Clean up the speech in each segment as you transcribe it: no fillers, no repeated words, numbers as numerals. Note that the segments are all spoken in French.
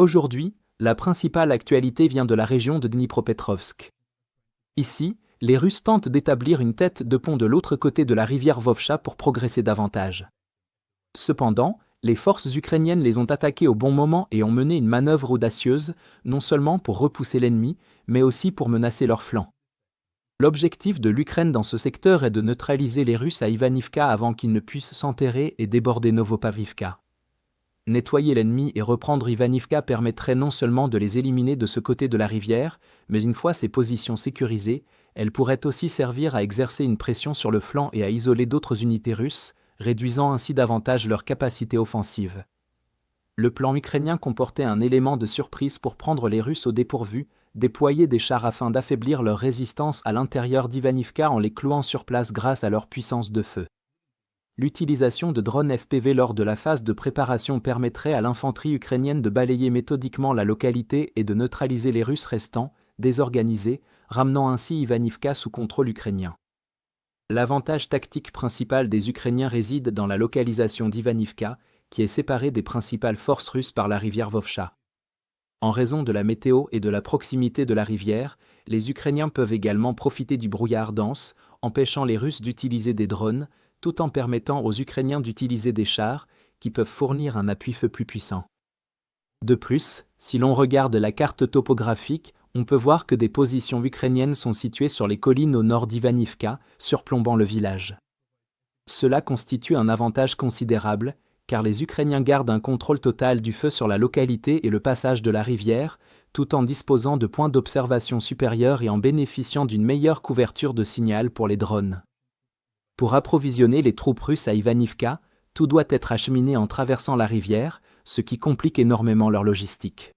Aujourd'hui, la principale actualité vient de la région de Dnipropetrovsk. Ici, les Russes tentent d'établir une tête de pont de l'autre côté de la rivière Vovcha pour progresser davantage. Cependant, les forces ukrainiennes les ont attaqués au bon moment et ont mené une manœuvre audacieuse, non seulement pour repousser l'ennemi, mais aussi pour menacer leur flanc. L'objectif de l'Ukraine dans ce secteur est de neutraliser les Russes à Ivanivka avant qu'ils ne puissent s'enterrer et déborder Novopavlivka. Nettoyer l'ennemi et reprendre Ivanivka permettrait non seulement de les éliminer de ce côté de la rivière, mais une fois ces positions sécurisées, elles pourraient aussi servir à exercer une pression sur le flanc et à isoler d'autres unités russes, réduisant ainsi davantage leur capacité offensive. Le plan ukrainien comportait un élément de surprise pour prendre les Russes au dépourvu, déployer des chars afin d'affaiblir leur résistance à l'intérieur d'Ivanivka en les clouant sur place grâce à leur puissance de feu. L'utilisation de drones FPV lors de la phase de préparation permettrait à l'infanterie ukrainienne de balayer méthodiquement la localité et de neutraliser les Russes restants, désorganisés, ramenant ainsi Ivanivka sous contrôle ukrainien. L'avantage tactique principal des Ukrainiens réside dans la localisation d'Ivanivka, qui est séparée des principales forces russes par la rivière Vovcha. En raison de la météo et de la proximité de la rivière, les Ukrainiens peuvent également profiter du brouillard dense, empêchant les Russes d'utiliser des drones, tout en permettant aux Ukrainiens d'utiliser des chars, qui peuvent fournir un appui-feu plus puissant. De plus, si l'on regarde la carte topographique, on peut voir que des positions ukrainiennes sont situées sur les collines au nord d'Ivanivka, surplombant le village. Cela constitue un avantage considérable, car les Ukrainiens gardent un contrôle total du feu sur la localité et le passage de la rivière, tout en disposant de points d'observation supérieurs et en bénéficiant d'une meilleure couverture de signal pour les drones. Pour approvisionner les troupes russes à Ivanivka, tout doit être acheminé en traversant la rivière, ce qui complique énormément leur logistique.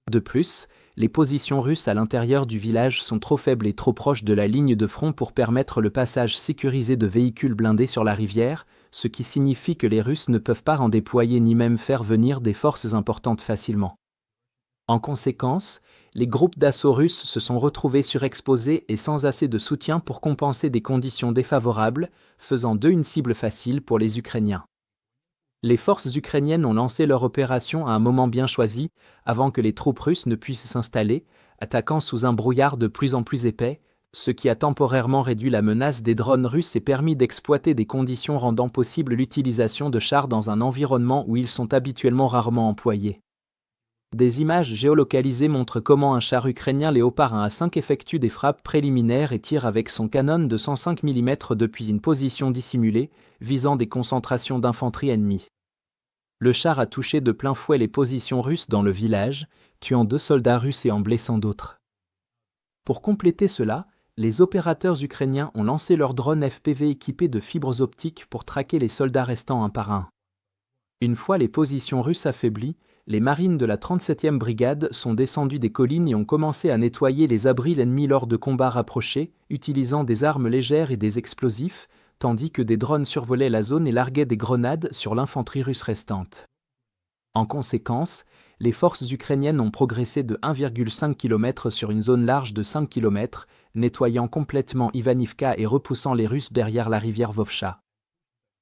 De plus, les positions russes à l'intérieur du village sont trop faibles et trop proches de la ligne de front pour permettre le passage sécurisé de véhicules blindés sur la rivière, ce qui signifie que les Russes ne peuvent pas en déployer ni même faire venir des forces importantes facilement. En conséquence, les groupes d'assaut russes se sont retrouvés surexposés et sans assez de soutien pour compenser des conditions défavorables, faisant d'eux une cible facile pour les Ukrainiens. Les forces ukrainiennes ont lancé leur opération à un moment bien choisi, avant que les troupes russes ne puissent s'installer, attaquant sous un brouillard de plus en plus épais, ce qui a temporairement réduit la menace des drones russes et permis d'exploiter des conditions rendant possible l'utilisation de chars dans un environnement où ils sont habituellement rarement employés. Des images géolocalisées montrent comment un char ukrainien Léopard 1A5 effectue des frappes préliminaires et tire avec son canon de 105 mm depuis une position dissimulée, visant des concentrations d'infanterie ennemie. Le char a touché de plein fouet les positions russes dans le village, tuant 2 soldats russes et en blessant d'autres. Pour compléter cela, les opérateurs ukrainiens ont lancé leurs drones FPV équipés de fibres optiques pour traquer les soldats restants un par un. Une fois les positions russes affaiblies, les marines de la 37e brigade sont descendues des collines et ont commencé à nettoyer les abris ennemis lors de combats rapprochés, utilisant des armes légères et des explosifs, tandis que des drones survolaient la zone et larguaient des grenades sur l'infanterie russe restante. En conséquence, les forces ukrainiennes ont progressé de 1,5 km sur une zone large de 5 km, nettoyant complètement Ivanivka et repoussant les Russes derrière la rivière Vovcha.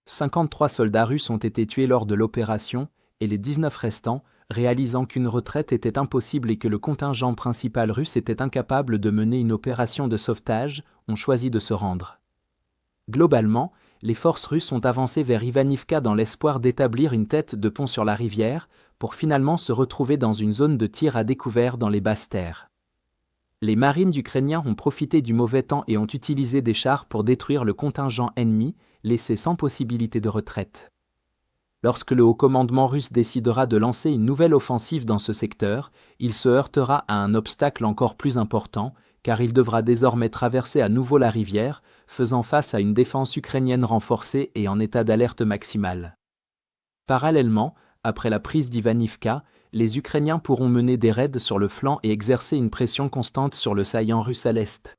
53 soldats russes ont été tués lors de l'opération, et les 19 restants, réalisant qu'une retraite était impossible et que le contingent principal russe était incapable de mener une opération de sauvetage, ont choisi de se rendre. Globalement, les forces russes ont avancé vers Ivanivka dans l'espoir d'établir une tête de pont sur la rivière, pour finalement se retrouver dans une zone de tir à découvert dans les basses terres. Les marines ukrainiens ont profité du mauvais temps et ont utilisé des chars pour détruire le contingent ennemi, laissé sans possibilité de retraite. Lorsque le haut commandement russe décidera de lancer une nouvelle offensive dans ce secteur, il se heurtera à un obstacle encore plus important, car il devra désormais traverser à nouveau la rivière, faisant face à une défense ukrainienne renforcée et en état d'alerte maximale. Parallèlement, après la prise d'Ivanivka, les Ukrainiens pourront mener des raids sur le flanc et exercer une pression constante sur le saillant russe à l'est.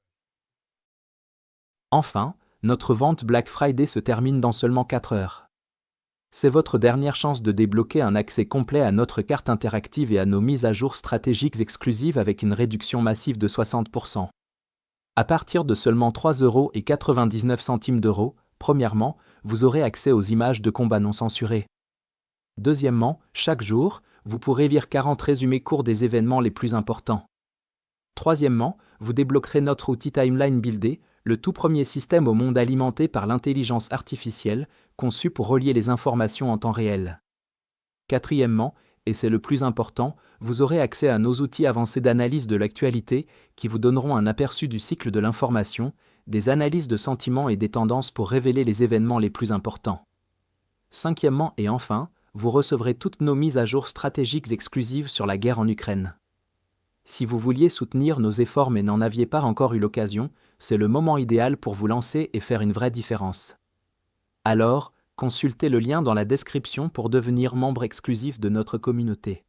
Enfin, notre vente Black Friday se termine dans seulement 4 heures. C'est votre dernière chance de débloquer un accès complet à notre carte interactive et à nos mises à jour stratégiques exclusives avec une réduction massive de 60%. À partir de seulement 3,99 €, premièrement, vous aurez accès aux images de combats non censurées. Deuxièmement, chaque jour, vous pourrez lire 40 résumés courts des événements les plus importants. Troisièmement, vous débloquerez notre outil Timeline Builder, le tout premier système au monde alimenté par l'intelligence artificielle, conçu pour relier les informations en temps réel. Quatrièmement, et c'est le plus important, vous aurez accès à nos outils avancés d'analyse de l'actualité qui vous donneront un aperçu du cycle de l'information, des analyses de sentiments et des tendances pour révéler les événements les plus importants. Cinquièmement et enfin, vous recevrez toutes nos mises à jour stratégiques exclusives sur la guerre en Ukraine. Si vous vouliez soutenir nos efforts mais n'en aviez pas encore eu l'occasion, c'est le moment idéal pour vous lancer et faire une vraie différence. Alors, consultez le lien dans la description pour devenir membre exclusif de notre communauté.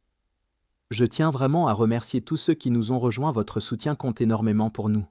Je tiens vraiment à remercier tous ceux qui nous ont rejoints, votre soutien compte énormément pour nous.